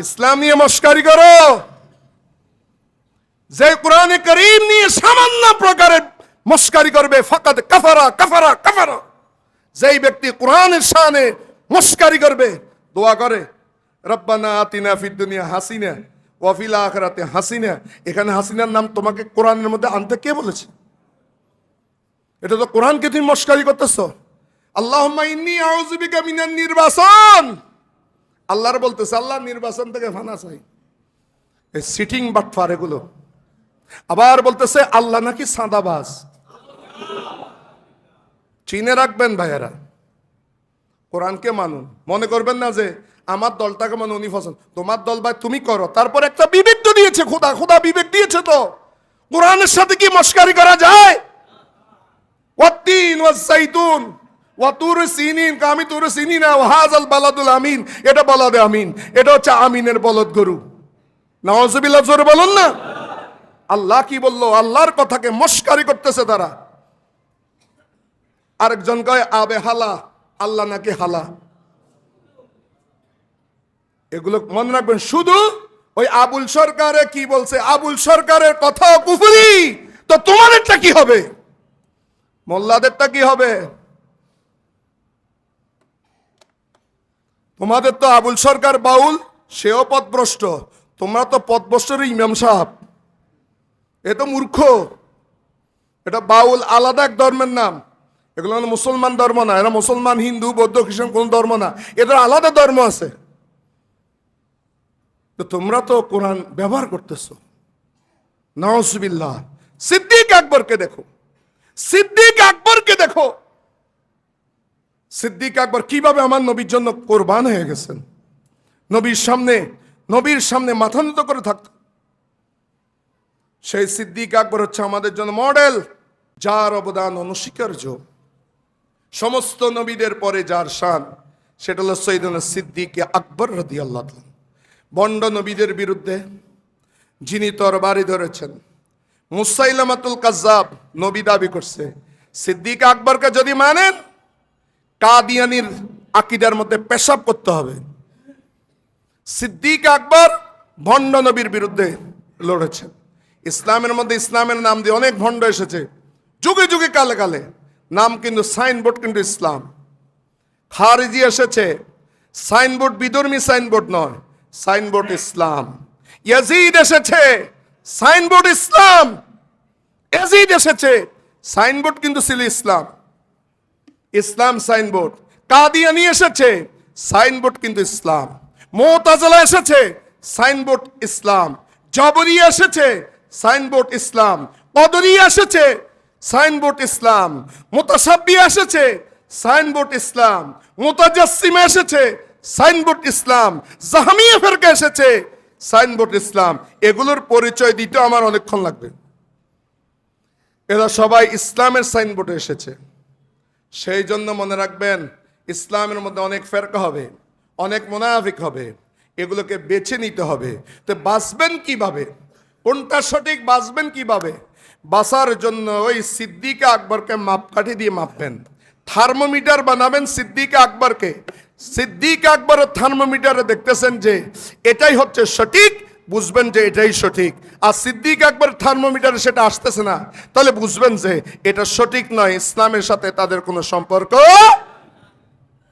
ইসলাম নিয়ে মস্কারি করো, যে কোরআনে কারীম নিয়ে সামান্য প্রকারের মস্কারি করবে ফাকাদ কাফারা কাফারা কাফারা। যেই ব্যক্তি কোরআনের শানে মস্কারি করবে, দোয়া করে রব্বানা আতিনা ফিদ দুনিয়া হাসিনা ওয়া ফিল আখিরাতি হাসিনা। এখানে হাসিনার নাম তোমাকে কোরআনের মধ্যে আনতে কে বলেছে? এটা তো কোরআনকে তুমি মস্কারি করতেছো। আল্লাহুম্মা ইন্নী আউযু বিকা মিনান নির্বাসন, আল্লাহর বলতেছে আল্লাহ নির্বাচন থেকে ফানা চাই। এই সিটিং বাটফার এগুলো। আবার বলতেছে আল্লাহ নাকি সাদাবাজ। চিনে রাখবেন ভাইয়েরা, কোরআনকে মানুন। মনে করবেন না যে আমার দলটাকে মানে উনি পছন্দ, তোমার দল ভাই তুমি করো। তারপর একটা বিবেক তো দিয়েছে খোদা, খোদা বিবেক দিয়েছে। তো কোরআনের সাথে কি মস্কারি করা যায়? ওয়াত্তিন ওয়াজ-যাইতুন ওয়া তুর সিনিন, আমি তুর সিনিন ওয়া হাযাল বালাদুল আমিন। এটা বলদে আমিন, এটা হচ্ছে আমিনের বলদ গরু। নাউযুবিল্লাহ, জোরে বলুন না। আল্লাহ কি বললো? আল্লাহর কথাকে মস্কারি করতেছে তারা। আরেকজন কয় আবে হালা, আল্লাহ নাকি হালা। এগুলো মনে রাখবেন। শুধু ওই আবুল সরকারে কি বলছে, আবুল সরকারের কথাও কুফরি, তো তোমাদেরটা কি হবে? মোল্লাদেরটা কি হবে? তোমাদের তো আবুল সরকার বাউল, সেও পথভ্রষ্ট। তোমরা তো পথভ্রষ্টের ইমাম সাহেব। এ তো মূর্খ। এটা বাউল আলাদা এক ধর্মের নাম। এগুলো মুসলমান ধর্ম না। এরা মুসলমান, হিন্দু, বৌদ্ধ, খ্রিস্টান কোন ধর্ম না। এদের আলাদা ধর্ম আছে। তো তোমরা তো কোরআন ব্যবহার করতেছো। নাউজুবিল্লাহ। সিদ্দিক আকবরকে দেখো, সিদ্দিক আকবরকে দেখো। সিদ্দিক আকবর কিভাবে আমার নবীর জন্য কোরবান হয়ে গেছেন। নবীর সামনে মাথা নত করে থাকত। সেই সিদ্দিক আকবর হচ্ছে আমাদের জন্য মডেল, যার অবদান অনস্বীকার্য। সমস্ত নবীদের পরে যার শান, সেটা হলো সৈয়দনা সিদ্দিক আকবর রাদিয়াল্লাহু তাআলা। বন্ড নবীদের বিরুদ্ধে যিনি তরবারি ধরেছেন, মুসাইলামাতুল কাজ্জাব নবী দাবি করছে। সিদ্দিক আকবরকে যদি মানেন, কাদিয়ানির আকীদার মধ্যে পেশাব করতে হবে। সিদ্দিক আকবর ভণ্ড নবীর বিরুদ্ধে লড়েছেন। ইসলামের মধ্যে ইসলামের নাম দিয়ে অনেক ভণ্ড এসেছে যুগে যুগে, কালে কালে। নাম কিন্তু সাইনবোর্ড কিন্তু ইসলাম। খারিজি এসেছে, সাইনবোর্ড বিধর্মী সাইনবোর্ড নয়, সাইনবোর্ড ইসলাম। ইয়াজিদ এসেছে, সাইনবোর্ড ইসলাম। ইয়াজিদ এসেছে, সাইনবোর্ড কিন্তু ছিল ইসলাম, ইসলাম সাইনবোর্ড। কাদিয়ানি এসেছে, সাইনবোর্ড কিন্তু ইসলাম। মুতাজিলা এসেছে, সাইনবোর্ড ইসলাম। জাবরিয়া এসেছে, সাইনবোর্ড ইসলাম। কদরিয়া এসেছে, সাইনবোর্ড ইসলাম। মুতাসাব্বিহ এসেছে, সাইনবোর্ড ইসলাম। মুতাজাসসিমা এসেছে, সাইনবোর্ড ইসলাম। জাহমিয়া ফিরকা এসেছে, সাইনবোর্ড ইসলাম। এগুলোর পরিচয় দিতে আমার অনেকক্ষণ লাগবে। এরা সবাই ইসলামের সাইনবোর্ডে এসেছে। সেই জন্য মনে রাখবেন, ইসলামের মধ্যে অনেক ফেরকা হবে, অনেক মুনাফিক হবে। এগুলোকে বেছে নিতে হবে। তো বাঁচবেন কিভাবে, কোনটা সঠিক, বাঁচবেন কিভাবে? বাঁচার জন্য ওই সিদ্দিক আকবরকে মাপকাঠি দিয়ে মাপবেন। থার্মোমিটার বানাবেন সিদ্দিক আকবরকে। সিদ্দিক আকবরের থার্মোমিটারে দেখতেছেন যে এটাই হচ্ছে সঠিক, বুঝবেন যে এটাই সঠিক। আর সিদ্দিক আকবর থার্মোমিটারে সেটা আসতেছে না, তাহলে বুঝবেন যে এটা সঠিক নয়, ইসলামের সাথে তাদের কোনো সম্পর্ক